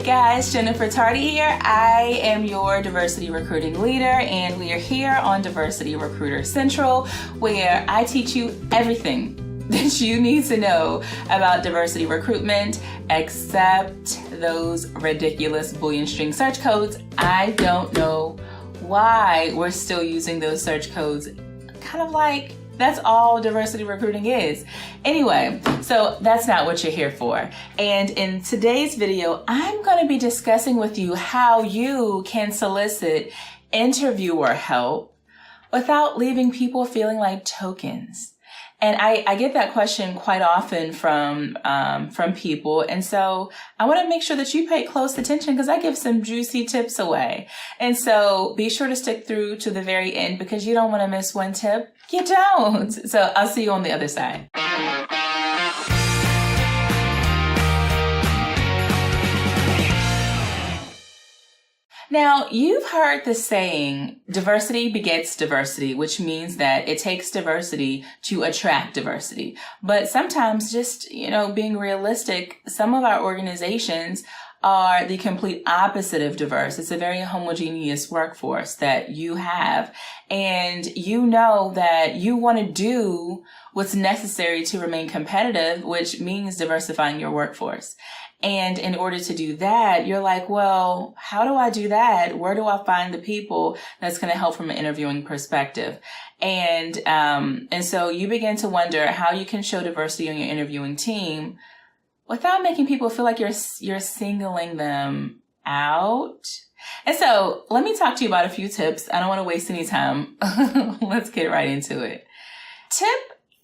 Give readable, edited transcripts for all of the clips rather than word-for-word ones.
guys, Jennifer Tardy here. I am your diversity recruiting leader, and we are here on Diversity Recruiter Central, where I teach you everything that you need to know about diversity recruitment, except those ridiculous Boolean string search codes. I don't know why we're still using those search codes. Kind of like that's all diversity recruiting is. Anyway, so that's not what you're here for. And in today's video, I'm going to be discussing with you how you can solicit interviewer help without leaving people feeling like tokens. And I get that question quite often from people. And so I want to make sure that you pay close attention because I give some juicy tips away. And so be sure to stick through to the very end because you don't want to miss one tip. You don't. So I'll see you on the other side. Now, you've heard the saying, diversity begets diversity, which means that it takes diversity to attract diversity. But sometimes just, being realistic, some of our organizations are the complete opposite of diverse. It's a very homogeneous workforce that you have. And you know that you want to do what's necessary to remain competitive, which means diversifying your workforce. And in order to do that, you're like, well, how do I do that? Where do I find the people that's going to help from an interviewing perspective? And so you begin to wonder how you can show diversity on your interviewing team without making people feel like you're singling them out. And so let me talk to you about a few tips. I don't want to waste any time. Let's get right into it. Tip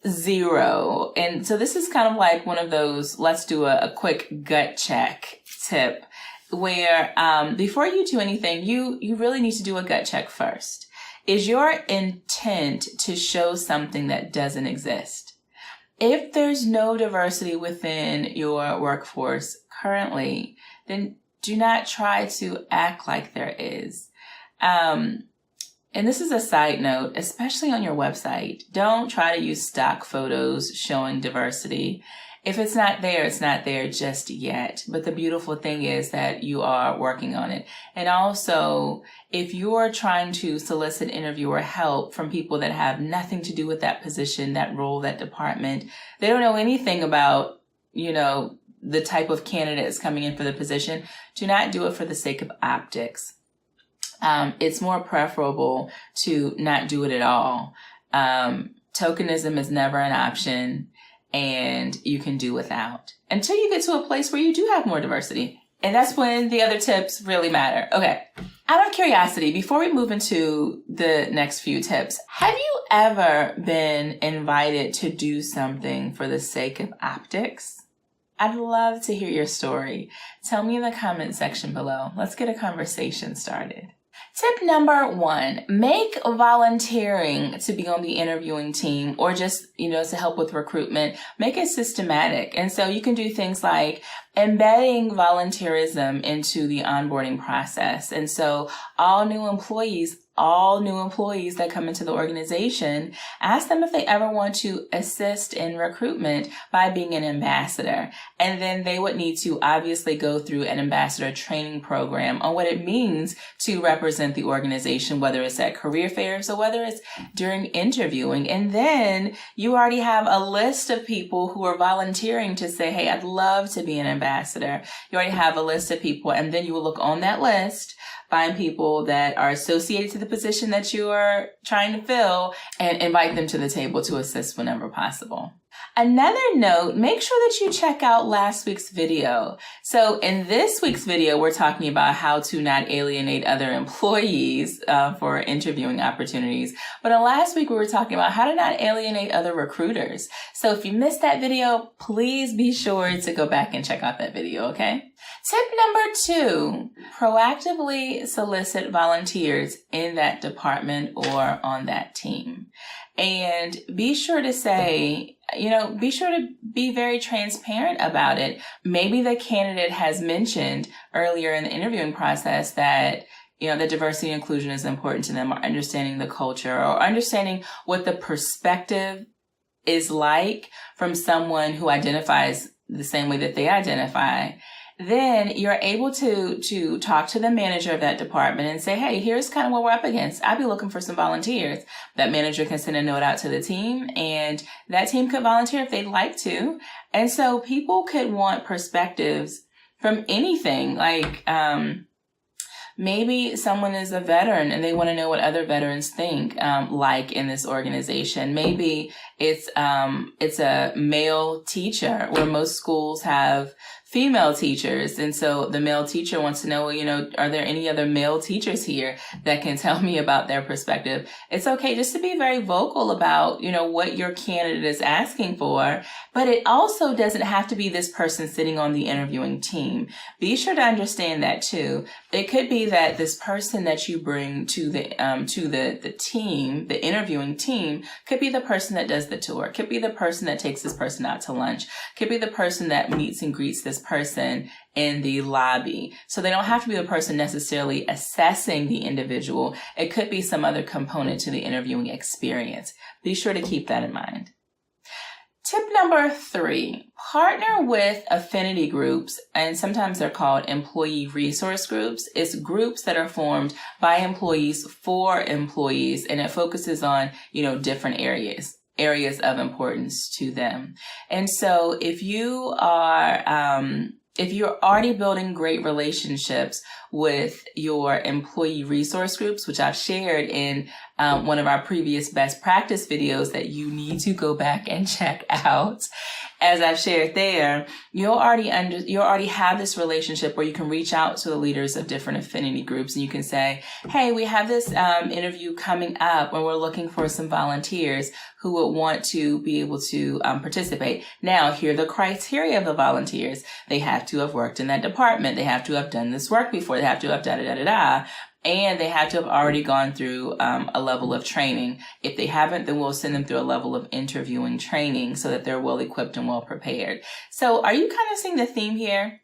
0. And so this is kind of like one of those, let's do a quick gut check tip where before you do anything, you really need to do a gut check first. Is your intent to show something that doesn't exist? If there's no diversity within your workforce currently, then do not try to act like there is. And this is a side note, especially on your website. Don't try to use stock photos showing diversity. If it's not there, it's not there just yet. But the beautiful thing is that you are working on it. And also, if you're trying to solicit interviewer help from people that have nothing to do with that position, that role, that department, they don't know anything about, the type of candidates coming in for the position, do not do it for the sake of optics. It's more preferable to not do it at all. Tokenism is never an option, and you can do without until you get to a place where you do have more diversity. And that's when the other tips really matter. Okay. Out of curiosity, before we move into the next few tips, have you ever been invited to do something for the sake of optics? I'd love to hear your story. Tell me in the comment section below. Let's get a conversation started. Tip number 1, make volunteering to be on the interviewing team or just, to help with recruitment, make it systematic. And so you can do things like embedding volunteerism into the onboarding process. And so all new employees that come into the organization, ask them if they ever want to assist in recruitment by being an ambassador. And then they would need to obviously go through an ambassador training program on what it means to represent the organization, whether it's at career fairs or whether it's during interviewing. And then you already have a list of people who are volunteering to say, hey, I'd love to be an ambassador. You already have a list of people, and then you will look on that list, find people that are associated to the position that you are trying to fill, and invite them to the table to assist whenever possible. Another note, make sure that you check out last week's video. So in this week's video, we're talking about how to not alienate other employees for interviewing opportunities. But in last week, we were talking about how to not alienate other recruiters. So if you missed that video, please be sure to go back and check out that video, okay? Tip number 2, proactively solicit volunteers in that department or on that team. And be sure to say, be sure to be very transparent about it. Maybe the candidate has mentioned earlier in the interviewing process that, that diversity and inclusion is important to them, or understanding the culture, or understanding what the perspective is like from someone who identifies the same way that they identify. then you're able to talk to the manager of that department and say, hey, here's kind of what we're up against. I'd be looking for some volunteers. That manager can send a note out to the team, and that team could volunteer if they'd like to. And so people could want perspectives from anything, like maybe someone is a veteran and they want to know what other veterans think, like in this organization. Maybe it's a male teacher, where most schools have female teachers. And so the male teacher wants to know, well, are there any other male teachers here that can tell me about their perspective? It's okay just to be very vocal about, what your candidate is asking for, but it also doesn't have to be this person sitting on the interviewing team. Be sure to understand that too. It could be that this person that you bring to the team, the interviewing team, could be the person that does the tour, could be the person that takes this person out to lunch, could be the person that meets and greets this person in the lobby. So they don't have to be the person necessarily assessing the individual. It could be some other component to the interviewing experience. Be sure to keep that in mind. Tip number 3, partner with affinity groups, and sometimes they're called employee resource groups. It's groups that are formed by employees for employees, and it focuses on, different areas of importance to them. And so if you're already building great relationships with your employee resource groups, which I've shared in one of our previous best practice videos that you need to go back and check out. As I've shared there, you'll already have this relationship where you can reach out to the leaders of different affinity groups and you can say, hey, we have this interview coming up and we're looking for some volunteers who would want to be able to participate. Now, here are the criteria of the volunteers. They have to have worked in that department. They have to have done this work before. They have to have da-da-da-da-da. And they have to have already gone through a level of training. If they haven't, then we'll send them through a level of interviewing training so that they're well equipped and well prepared. So are you kind of seeing the theme here?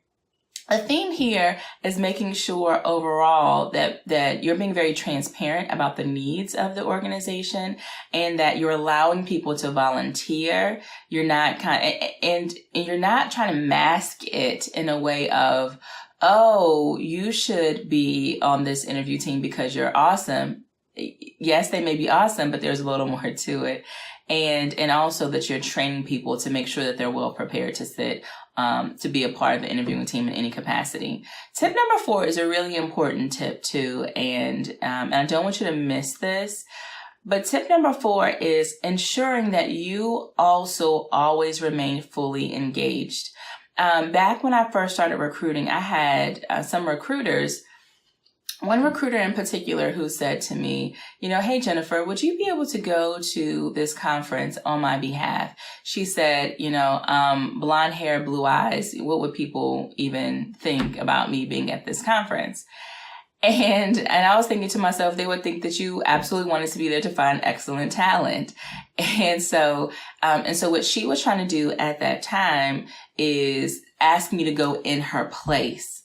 A theme here is making sure overall that you're being very transparent about the needs of the organization and that you're allowing people to volunteer. You're not and you're not trying to mask it in a way of, oh, you should be on this interview team because you're awesome. Yes, they may be awesome, but there's a little more to it. And also that you're training people to make sure that they're well prepared to sit, to be a part of the interviewing team in any capacity. Tip number 4 is a really important tip too. And I don't want you to miss this. But tip number 4 is ensuring that you also always remain fully engaged. Back when I first started recruiting, I had some recruiters, one recruiter in particular who said to me, hey, Jennifer, would you be able to go to this conference on my behalf? She said, blonde hair, blue eyes, what would people even think about me being at this conference? And I was thinking to myself, they would think that you absolutely wanted to be there to find excellent talent. And so what she was trying to do at that time is ask me to go in her place.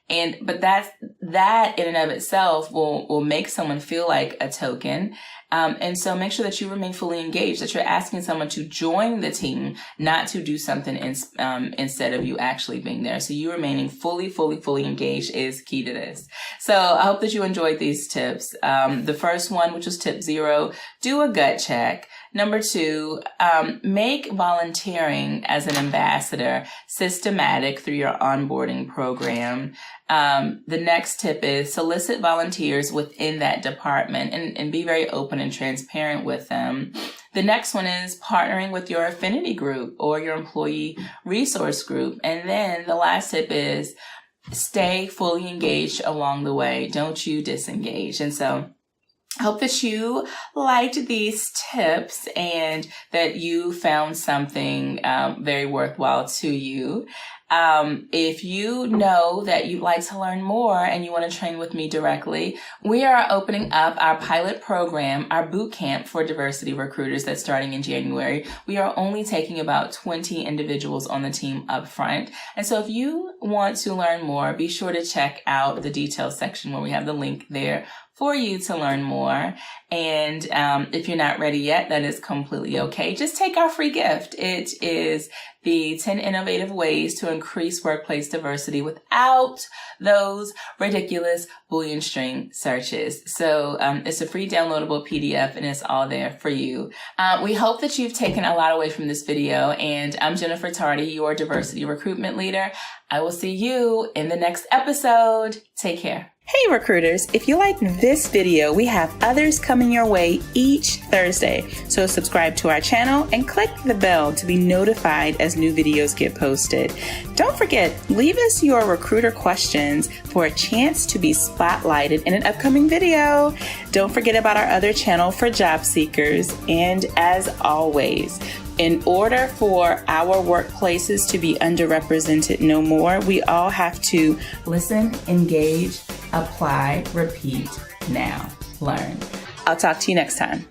But that in and of itself will make someone feel like a token. And so make sure that you remain fully engaged, that you're asking someone to join the team, not to do something instead of you actually being there. So you remaining fully engaged is key to this. So I hope that you enjoyed these tips. The first one, which was tip 0, do a gut check. Number 2, make volunteering as an ambassador systematic through your onboarding program. The next tip is solicit volunteers within that department and be very open and transparent with them. The next one is partnering with your affinity group or your employee resource group. And then the last tip is stay fully engaged along the way. Don't you disengage. And so I hope that you liked these tips and that you found something very worthwhile to you. If you know that you'd like to learn more and you want to train with me directly, we are opening up our pilot program, our boot camp for diversity recruiters that's starting in January. We are only taking about 20 individuals on the team up front. And so if you want to learn more, be sure to check out the details section where we have the link there for you to learn more. And if you're not ready yet, that is completely okay. Just take our free gift. It is the 10 innovative ways to increase workplace diversity without those ridiculous Boolean string searches. So it's a free downloadable PDF and it's all there for you. We hope that you've taken a lot away from this video, and I'm Jennifer Tardy, your diversity recruitment leader. I will see you in the next episode. Take care. Hey recruiters, if you like this video, we have others coming your way each Thursday. So subscribe to our channel and click the bell to be notified as new videos get posted. Don't forget, leave us your recruiter questions for a chance to be spotlighted in an upcoming video. Don't forget about our other channel for job seekers. And as always, in order for our workplaces to be underrepresented no more, we all have to listen, engage, apply, repeat, now, learn. I'll talk to you next time.